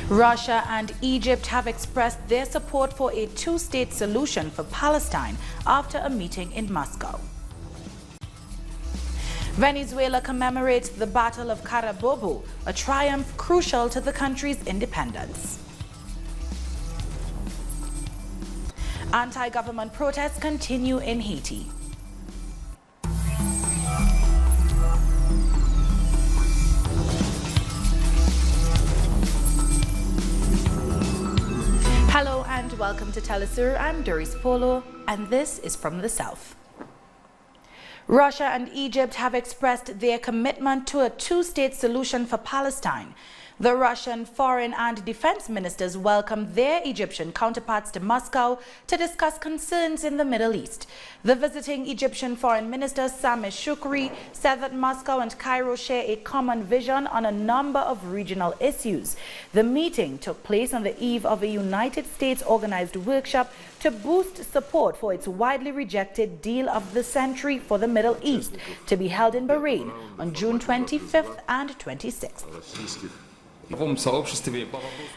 Russia and Egypt have expressed their support for a two-state solution for Palestine after a meeting in Moscow. Venezuela commemorates the Battle of Carabobo, a triumph crucial to the country's independence. Anti-government protests continue in Haiti. Hello and welcome to Telesur. I'm Doris Polo and this is from the South. Russia and Egypt have expressed their commitment to a two-state solution for Palestine. The Russian Foreign and Defense Ministers welcomed their Egyptian counterparts to Moscow to discuss concerns in the Middle East. The visiting Egyptian Foreign Minister Sameh Shoukry said that Moscow and Cairo share a common vision on a number of regional issues. The meeting took place on the eve of a United States-organized workshop to boost support for its widely rejected deal of the century for the Middle East, to be held in Bahrain on June 25th and 26th.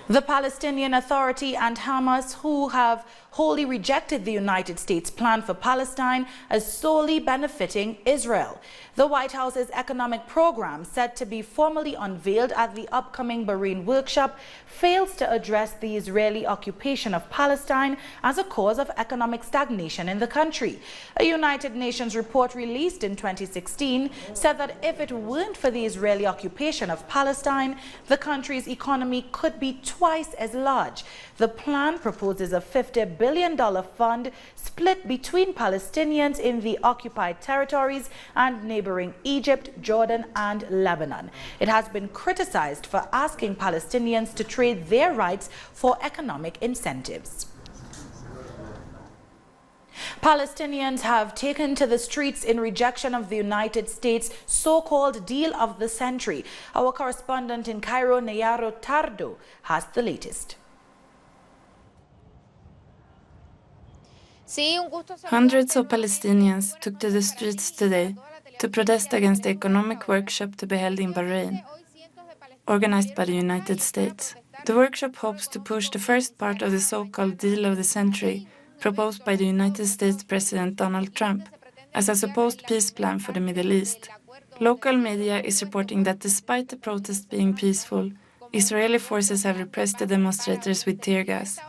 The Palestinian Authority and Hamas, who have wholly rejected the United States plan for Palestine as solely benefiting Israel. The White House's economic program, set to be formally unveiled at the upcoming Bahrain workshop, fails to address the Israeli occupation of Palestine as a cause of economic stagnation in the country. A United Nations report released in 2016 said that if it weren't for the Israeli occupation of Palestine, the country's economy could be twice as large. The plan proposes a $50 billion fund split between Palestinians in the occupied territories and neighboring Egypt, Jordan and Lebanon. It has been criticized for asking Palestinians to trade their rights for economic incentives. Palestinians have taken to the streets in rejection of the United States' so-called deal of the century. Our correspondent in Cairo, Nayaro Tardo, has the latest. Hundreds of Palestinians took to the streets today to protest against the economic workshop to be held in Bahrain, organized by the United States. The workshop hopes to push the first part of the so-called deal of the century proposed by the United States President Donald Trump as a supposed peace plan for the Middle East. Local media is reporting that despite the protests being peaceful, Israeli forces have repressed the demonstrators with tear gas.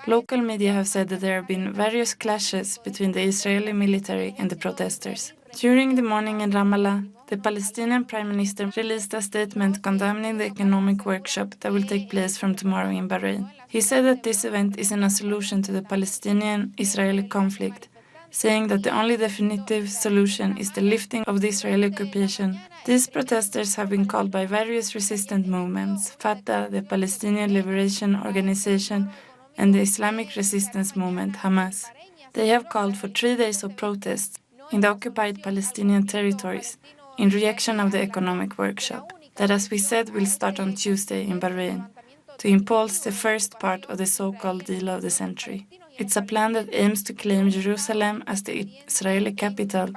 Local media have said that there have been various clashes between the Israeli military and the protesters. During the morning in Ramallah, the Palestinian Prime Minister released a statement condemning the economic workshop that will take place from tomorrow in Bahrain. He said that this event isn't a solution to the Palestinian-Israeli conflict, saying that the only definitive solution is the lifting of the Israeli occupation. These protesters have been called by various resistant movements, Fatah, the Palestinian Liberation Organization, and the Islamic Resistance Movement, Hamas. They have called for 3 days of protests in the occupied Palestinian territories in reaction of the economic workshop, that, as we said, will start on Tuesday in Bahrain, to impulse the first part of the so-called deal of the century. It's a plan that aims to claim Jerusalem as the Israeli capital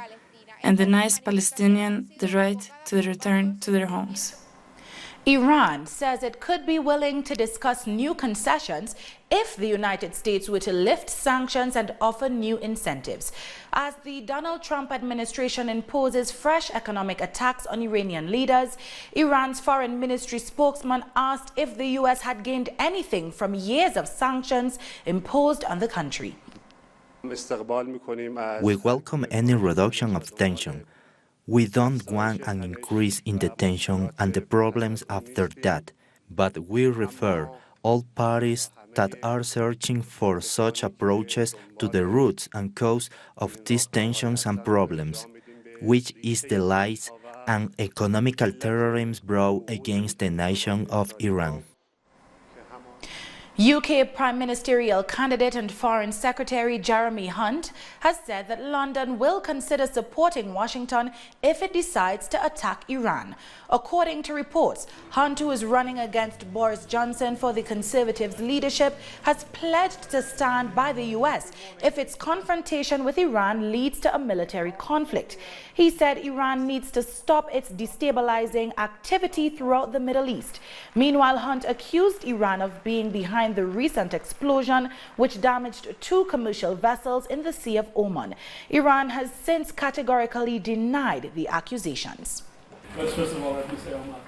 and denies Palestinians the right to return to their homes. Iran says it could be willing to discuss new concessions if the United States were to lift sanctions and offer new incentives. As the Donald Trump administration imposes fresh economic attacks on Iranian leaders, Iran's foreign ministry spokesman asked if the U.S. had gained anything from years of sanctions imposed on the country. We welcome any reduction of tension. We don't want an increase in the tension and the problems after that, but we refer all parties that are searching for such approaches to the roots and cause of these tensions and problems, which is the lies and economical terrorism brought against the nation of Iran. UK Prime Ministerial candidate and Foreign Secretary Jeremy Hunt has said that London will consider supporting Washington if it decides to attack Iran. According to reports, Hunt, who is running against Boris Johnson for the Conservatives' leadership, has pledged to stand by the US if its confrontation with Iran leads to a military conflict. He said Iran needs to stop its destabilizing activity throughout the Middle East. Meanwhile, Hunt accused Iran of being behind the recent explosion which damaged 2 commercial vessels in the Sea of Oman. Iran has since categorically denied the accusations. First of all, let me say how much.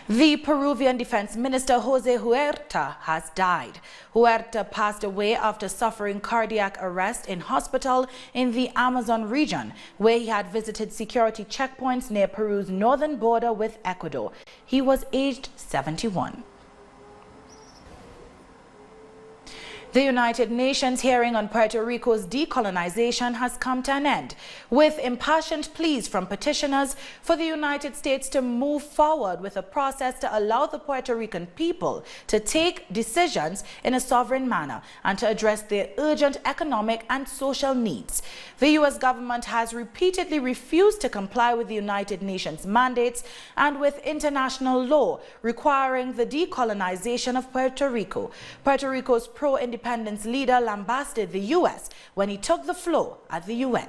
The Peruvian Defense Minister Huerta has died. Huerta passed away after suffering cardiac arrest in hospital in the Amazon region, where he had visited security checkpoints near Peru's northern border with Ecuador. He was aged 71. The United Nations hearing on Puerto Rico's decolonization has come to an end, with impassioned pleas from petitioners for the United States to move forward with a process to allow the Puerto Rican people to take decisions in a sovereign manner and to address their urgent economic and social needs. The U.S. government has repeatedly refused to comply with the United Nations mandates and with international law requiring the decolonization of Puerto Rico. Puerto Rico's pro-independence leader lambasted the U.S. when he took the floor at the UN.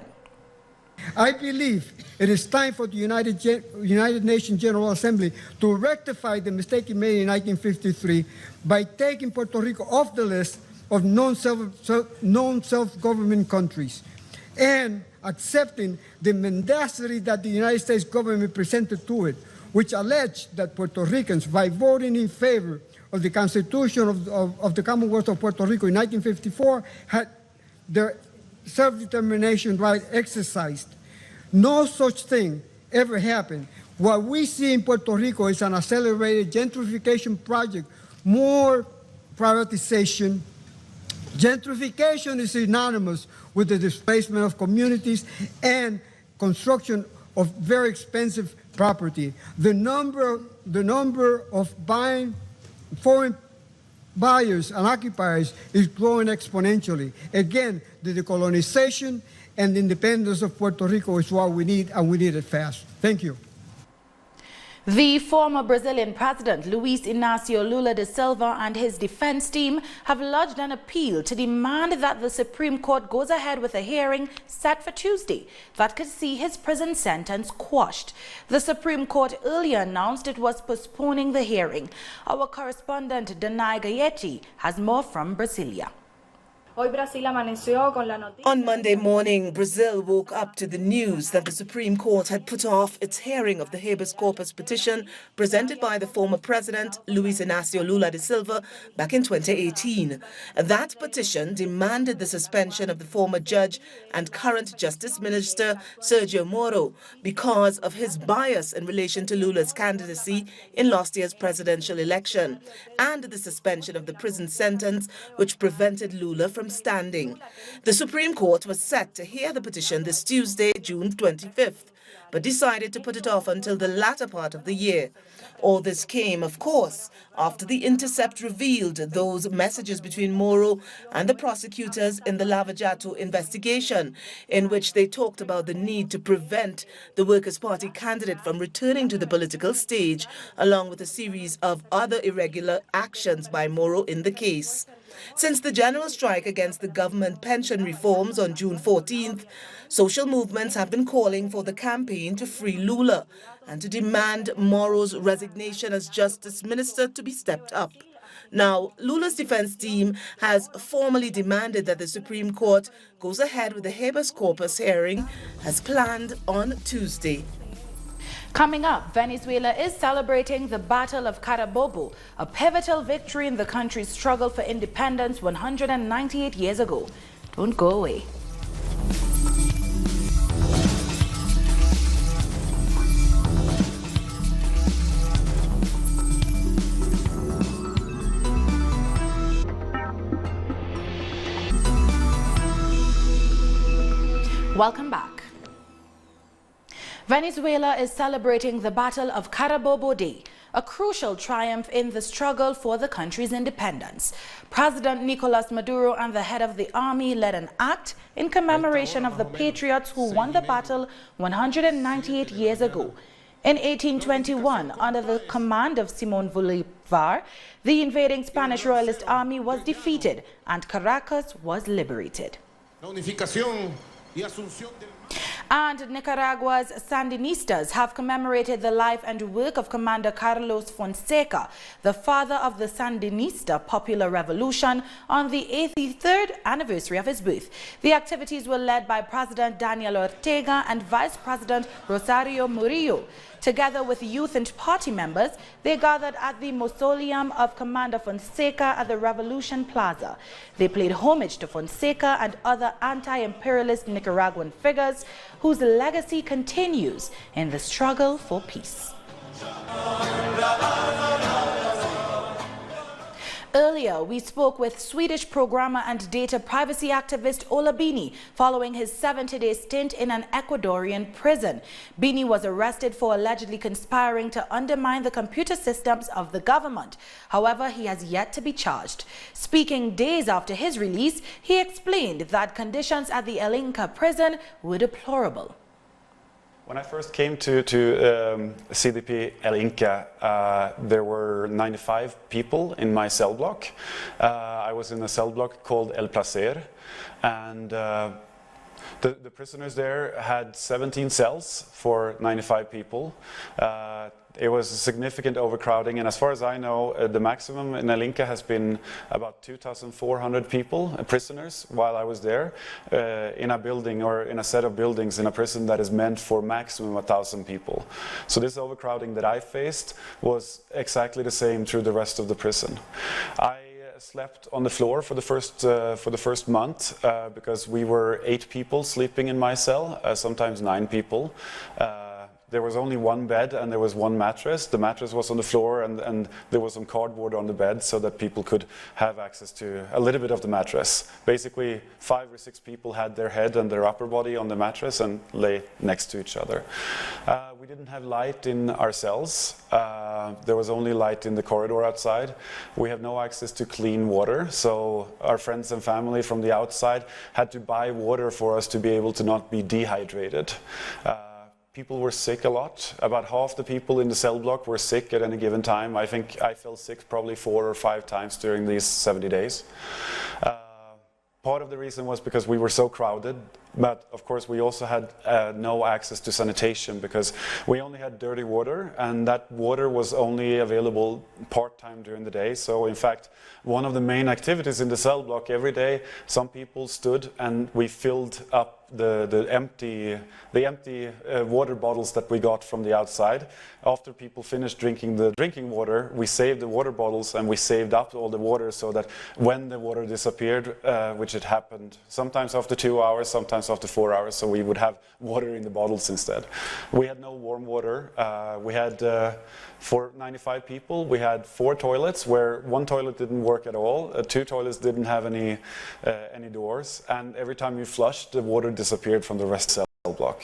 I believe it is time for the United Nations General Assembly to rectify the mistake it made in 1953 by taking Puerto Rico off the list of non-self-government countries and accepting the mendacity that the United States government presented to it, which alleged that Puerto Ricans, by voting in favor of the Constitution of the Commonwealth of Puerto Rico in 1954, had their self-determination right exercised. No such thing ever happened. What we see in Puerto Rico is an accelerated gentrification project, more privatization. Gentrification is synonymous with the displacement of communities and construction of very expensive property. The number of foreign buyers and occupiers is growing exponentially. Again, the decolonization and the independence of Puerto Rico is what we need, and we need it fast. Thank you. The former Brazilian president, Luiz Inácio Lula da Silva, and his defense team have lodged an appeal to demand that the Supreme Court goes ahead with a hearing set for Tuesday that could see his prison sentence quashed. The Supreme Court earlier announced it was postponing the hearing. Our correspondent, Danai Gayetti, has more from Brasilia. On Monday morning, Brazil woke up to the news that the Supreme Court had put off its hearing of the habeas corpus petition presented by the former president, Luiz Inácio Lula da Silva, back in 2018. That petition demanded the suspension of the former judge and current Justice Minister, Sergio Moro, because of his bias in relation to Lula's candidacy in last year's presidential election, and the suspension of the prison sentence which prevented Lula from standing. The Supreme Court was set to hear the petition this Tuesday, June 25th, but decided to put it off until the latter part of the year. All this came, of course, after The Intercept revealed those messages between Moro and the prosecutors in the Lava Jato investigation, in which they talked about the need to prevent the Workers' Party candidate from returning to the political stage, along with a series of other irregular actions by Moro in the case. Since the general strike against the government pension reforms on June 14th, social movements have been calling for the campaign to free Lula and to demand Moro's resignation as Justice Minister to be stepped up. Now, Lula's defense team has formally demanded that the Supreme Court goes ahead with the habeas corpus hearing as planned on Tuesday. Coming up, Venezuela is celebrating the Battle of Carabobo, a pivotal victory in the country's struggle for independence 198 years ago. Don't go away. Welcome back. Venezuela is celebrating the Battle of Carabobo Day, a crucial triumph in the struggle for the country's independence. President Nicolas Maduro and the head of the army led an act in commemoration of the patriots who won the battle 198 years ago. In 1821, under the command of Simón Bolívar, the invading Spanish royalist army was defeated and Caracas was liberated. And Nicaragua's Sandinistas have commemorated the life and work of Commander Carlos Fonseca, the father of the Sandinista Popular Revolution, on the 83rd anniversary of his birth. The activities were led by President Daniel Ortega and Vice President Rosario Murillo. Together with youth and party members, they gathered at the mausoleum of Commander Fonseca at the Revolution Plaza. They paid homage to Fonseca and other anti-imperialist Nicaraguan figures whose legacy continues in the struggle for peace. Earlier, we spoke with Swedish programmer and data privacy activist Ola Bini following his 70-day stint in an Ecuadorian prison. Bini was arrested for allegedly conspiring to undermine the computer systems of the government. However, he has yet to be charged. Speaking days after his release, he explained that conditions at the El Inca prison were deplorable. When I first came to CDP El Inca, there were 95 people in my cell block. I was in a cell block called El Placer, and the prisoners there had 17 cells for 95 people. It was a significant overcrowding, and as far as I know, the maximum in El Inca has been about 2,400 people, prisoners, while I was there, in a building or in a set of buildings in a prison that is meant for maximum 1,000 people. So this overcrowding that I faced was exactly the same through the rest of the prison. I slept on the floor for the first month because we were 8 people sleeping in my cell, sometimes 9 people. There was only one bed and there was one mattress. The mattress was on the floor and there was some cardboard on the bed so that people could have access to a little bit of the mattress. Basically, 5 or 6 people had their head and their upper body on the mattress and lay next to each other. We didn't have light in our cells. There was only light in the corridor outside. We had no access to clean water, so our friends and family from the outside had to buy water for us to be able to not be dehydrated. People were sick a lot. About half the people in the cell block were sick at any given time. I think I fell sick probably 4 or 5 times during these 70 days. Part of the reason was because we were so crowded, but of course we also had no access to sanitation because we only had dirty water, and that water was only available part-time during the day. So in fact, one of the main activities in the cell block every day, some people stood and we filled up the empty water bottles that we got from the outside. After people finished drinking the drinking water, we saved the water bottles and we saved up all the water so that when the water disappeared, which it happened sometimes after 2 hours, sometimes after 4 hours, so we would have water in the bottles instead. We had no warm water. We had, for 95 people, we had 4 toilets where 1 toilet didn't work at all, 2 toilets didn't have any doors, and every time you flushed, the water disappeared from the rest of the cell block.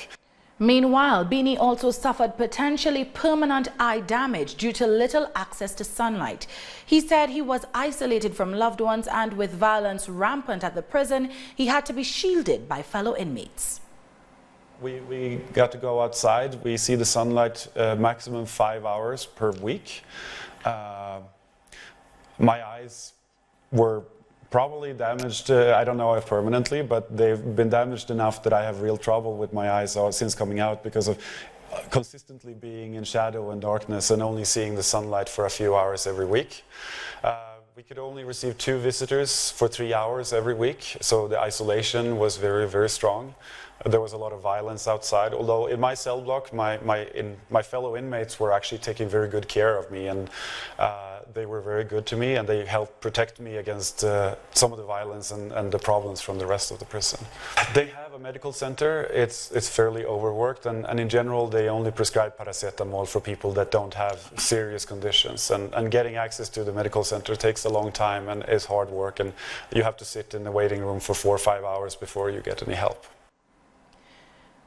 Meanwhile, Bini also suffered potentially permanent eye damage due to little access to sunlight. He said he was isolated from loved ones, and with violence rampant at the prison, he had to be shielded by fellow inmates. We got to go outside. We see the sunlight maximum 5 hours per week. My eyes were probably damaged, I don't know if permanently, but they've been damaged enough that I have real trouble with my eyes since coming out because of consistently being in shadow and darkness and only seeing the sunlight for a few hours every week. We could only receive 2 visitors for 3 hours every week, so the isolation was very, very strong. There was a lot of violence outside, although in my cell block, my fellow inmates were actually taking very good care of me, and they were very good to me, and they helped protect me against some of the violence and the problems from the rest of the prison. They have a medical center. It's fairly overworked, and in general, they only prescribe paracetamol for people that don't have serious conditions, and getting access to the medical center takes a long time and is hard work, and you have to sit in the waiting room for 4 or 5 hours before you get any help.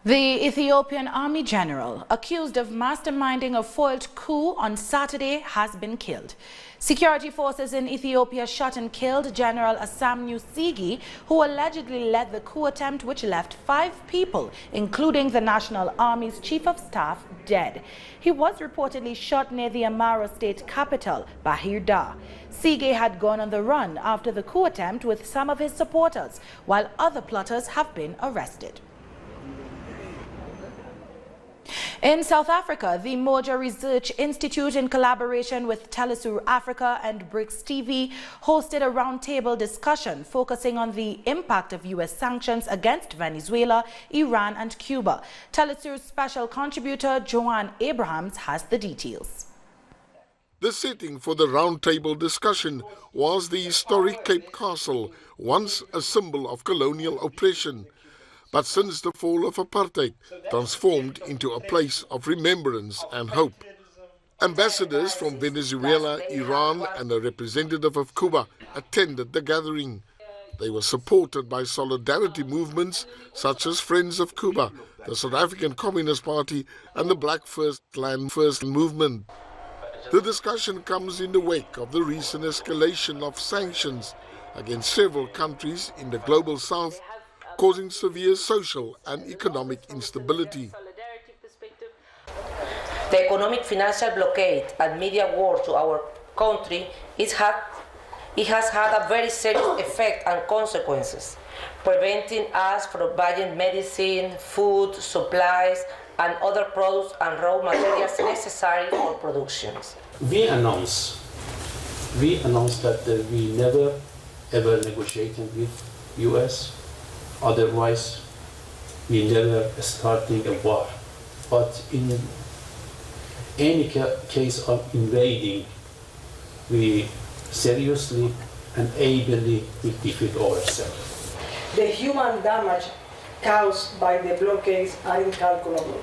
The Ethiopian army general accused of masterminding a foiled coup on Saturday has been killed. Security forces in Ethiopia shot and killed General Asamnu Sigi, who allegedly led the coup attempt which left 5 people, including the National Army's chief of staff, dead. He was reportedly shot near the Amara state capital, Huerta. Sigi had gone on the run after the coup attempt with some of his supporters, while other plotters have been arrested. In South Africa, the Moja Research Institute, in collaboration with Telesur Africa and BRICS TV, hosted a roundtable discussion focusing on the impact of U.S. sanctions against Venezuela, Iran and Cuba. Telesur's special contributor Joanne Abrahams has the details. The setting for the roundtable discussion was the historic Cape Castle, once a symbol of colonial oppression, but since the fall of apartheid, transformed into a place of remembrance and hope. Ambassadors from Venezuela, Iran and a representative of Cuba attended the gathering. They were supported by solidarity movements such as Friends of Cuba, the South African Communist Party and the Black First Land First movement. The discussion comes in the wake of the recent escalation of sanctions against several countries in the global south, causing severe social and economic instability. The economic financial blockade and media war to our country has had a very serious effect and consequences, preventing us from buying medicine, food, supplies, and other products and raw materials necessary for production. We announced that we never ever negotiated with U.S. Otherwise, we never starting a war. But in any case of invading, we seriously and ably will defeat ourselves. The human damage caused by the blockades are incalculable.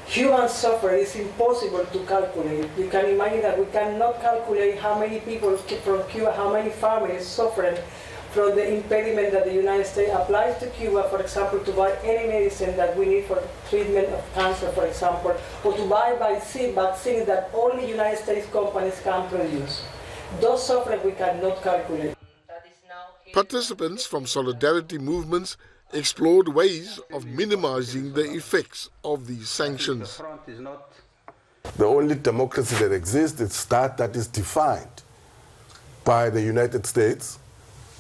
Human suffering is impossible to calculate. You can imagine that we cannot calculate how many people from Cuba, how many families suffering from the impediment that the United States applies to Cuba, for example, to buy any medicine that we need for treatment of cancer, for example, or to buy vaccines that only United States companies can produce. Those suffering we cannot calculate. Participants from solidarity movements explored ways of minimizing the effects of these sanctions. The only democracy that exists is that is defined by the United States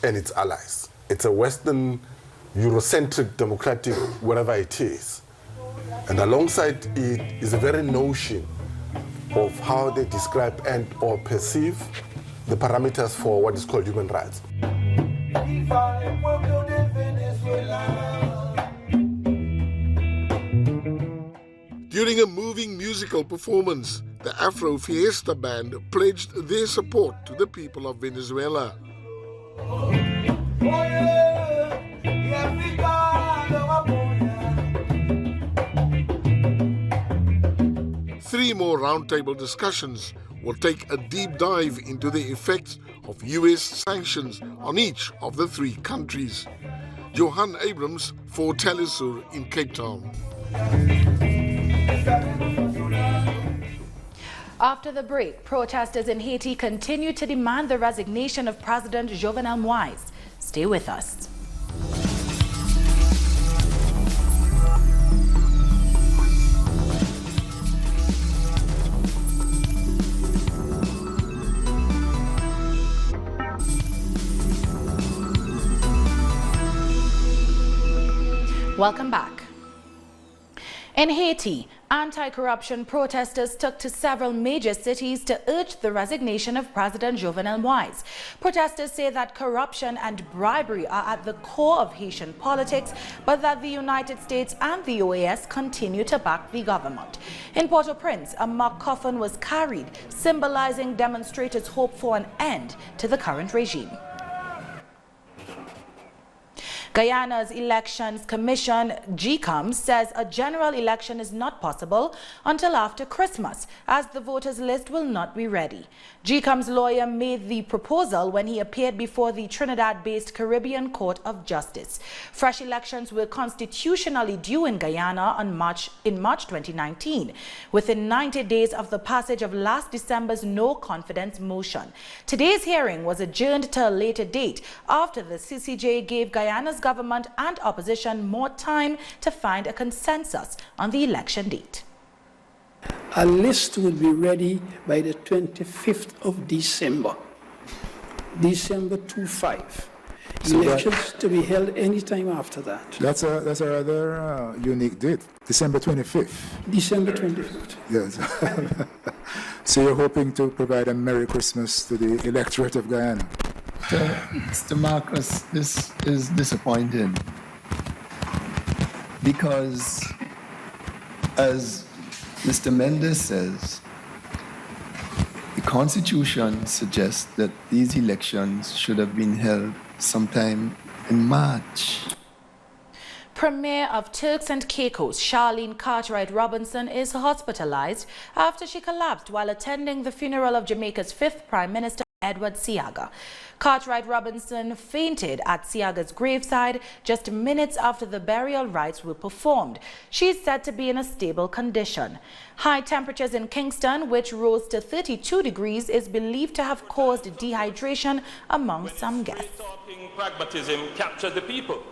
and its allies. It's a Western, Eurocentric democratic, wherever it is. And alongside it is the very notion of how they describe and or perceive the parameters for what is called human rights. During a moving musical performance, the Afro Fiesta band pledged their support to the people of Venezuela. 3 more roundtable discussions will take a deep dive into the effects of US sanctions on each of the 3 countries. Johan Abrams for Telesur in Cape Town. After the break, protesters in Haiti continue to demand the resignation of President Jovenel Moïse. Stay with us. Welcome back. In Haiti, anti-corruption protesters took to several major cities to urge the resignation of President Jovenel Moïse. Protesters say that corruption and bribery are at the core of Haitian politics, but that the United States and the OAS continue to back the government. In Port-au-Prince, a mock coffin was carried, symbolizing demonstrators' hope for an end to the current regime. Guyana's Elections Commission, GECOM, says a general election is not possible until after Christmas, as the voters list will not be ready. GECOM's lawyer made the proposal when he appeared before the Trinidad-based Caribbean Court of Justice. Fresh elections were constitutionally due in Guyana in March 2019, within 90 days of the passage of last December's no-confidence motion. Today's hearing was adjourned to a later date after the CCJ gave Guyana's government and opposition more time to find a consensus on the election date. A list will be ready by the 25th of December, December 25. So elections to be held any time after that. That's a rather unique date, December 25th. December 25th. Yes. So you're hoping to provide a Merry Christmas to the electorate of Guyana? Mr. Marcus, this is disappointing because, as Mr. Mendes says, the Constitution suggests that these elections should have been held sometime in March. Premier of Turks and Caicos, Charlene Cartwright-Robinson, is hospitalized after she collapsed while attending the funeral of Jamaica's 5th Prime Minister, Edward Seaga. Cartwright-Robinson fainted at Seaga's graveside just minutes after the burial rites were performed. She is said to be in a stable condition. High temperatures in Kingston, which rose to 32 degrees, is believed to have caused dehydration among some guests. Pragmatism captured the people.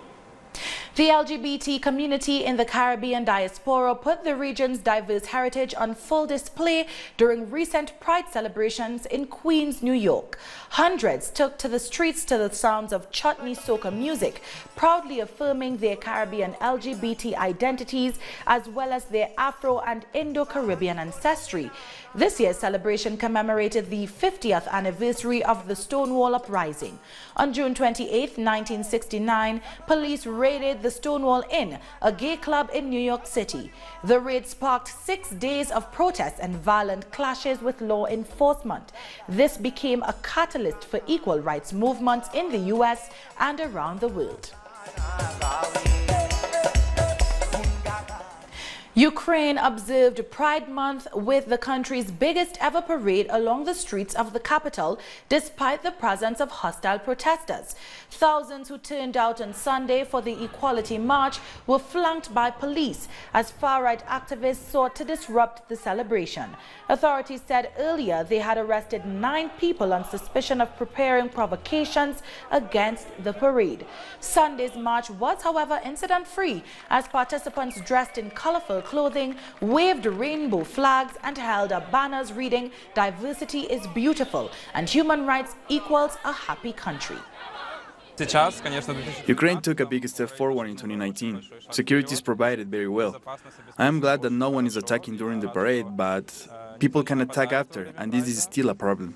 The LGBT community in the Caribbean diaspora put the region's diverse heritage on full display during recent Pride celebrations in Queens, New York. Hundreds took to the streets to the sounds of chutney soca music, proudly affirming their Caribbean LGBT identities as well as their Afro and Indo-Caribbean ancestry. This year's celebration commemorated the 50th anniversary of the Stonewall Uprising. On June 28, 1969, police raided the Stonewall Inn, a gay club in New York City. The raid sparked 6 days of protests and violent clashes with law enforcement. This became a catalyst for equal rights movements in the U.S. and around the world. Ukraine observed Pride Month with the country's biggest ever parade along the streets of the capital, despite the presence of hostile protesters. Thousands who turned out on Sunday for the Equality March were flanked by police as far-right activists sought to disrupt the celebration. Authorities said earlier they had arrested 9 people on suspicion of preparing provocations against the parade. Sunday's march was, however, incident-free as participants dressed in colorful clothing, waved rainbow flags and held up banners reading "Diversity is beautiful and human rights equals a happy country." Ukraine took a big step forward in 2019. Security is provided very well. I am glad that no one is attacking during the parade, but people can attack after, and this is still a problem.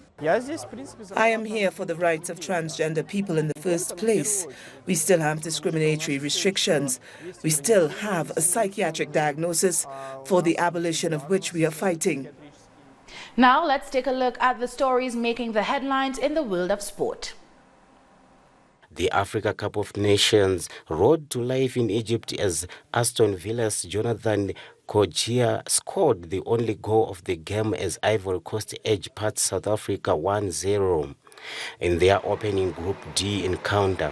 I am here for the rights of transgender people in the first place. We still have discriminatory restrictions. We still have a psychiatric diagnosis for the abolition of which we are fighting. Now let's take a look at the stories making the headlines in the world of sport. The Africa Cup of Nations road to life in Egypt as Aston Villa's Jonathan Kojia scored the only goal of the game as Ivory Coast edged past South Africa 1-0 in their opening Group D encounter.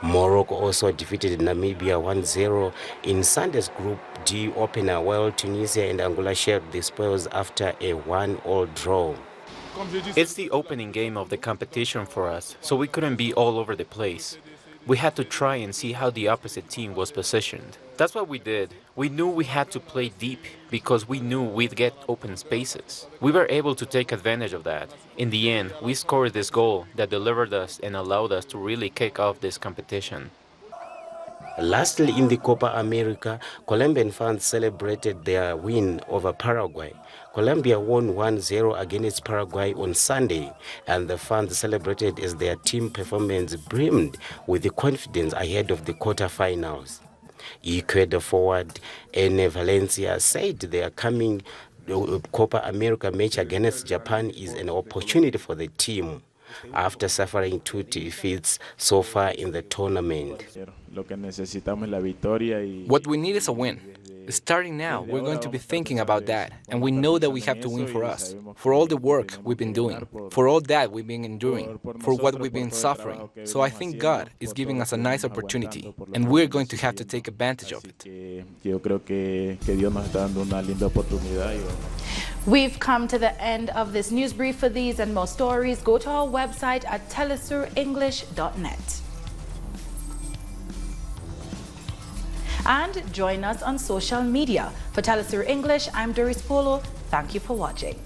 Morocco also defeated Namibia 1-0 in Sunday's Group D opener, while Tunisia and Angola shared the spoils after a 1-1 draw. It's the opening game of the competition for us, so we couldn't be all over the place. We had to try and see how the opposite team was positioned. That's what we did. We knew we had to play deep because we knew we'd get open spaces. We were able to take advantage of that. In the end, we scored this goal that delivered us and allowed us to really kick off this competition. Lastly, in the Copa America, Colombian fans celebrated their win over Paraguay. Colombia won 1-0 against Paraguay on Sunday, and the fans celebrated as their team performance brimmed with confidence ahead of the quarterfinals. Ecuador forward Ene Valencia said their coming Copa America match against Japan is an opportunity for the team. after suffering 2 defeats so far in the tournament. What we need is a win. Starting now, we're going to be thinking about that, and we know that we have to win for us, for all the work we've been doing, for all that we've been enduring, for what we've been suffering. So I think God is giving us a nice opportunity, and we're going to have to take advantage of it. We've come to the end of this news brief. For these and more stories, go to our website at telesurenglish.net. And join us on social media. For Telesur English, I'm Doris Polo. Thank you for watching.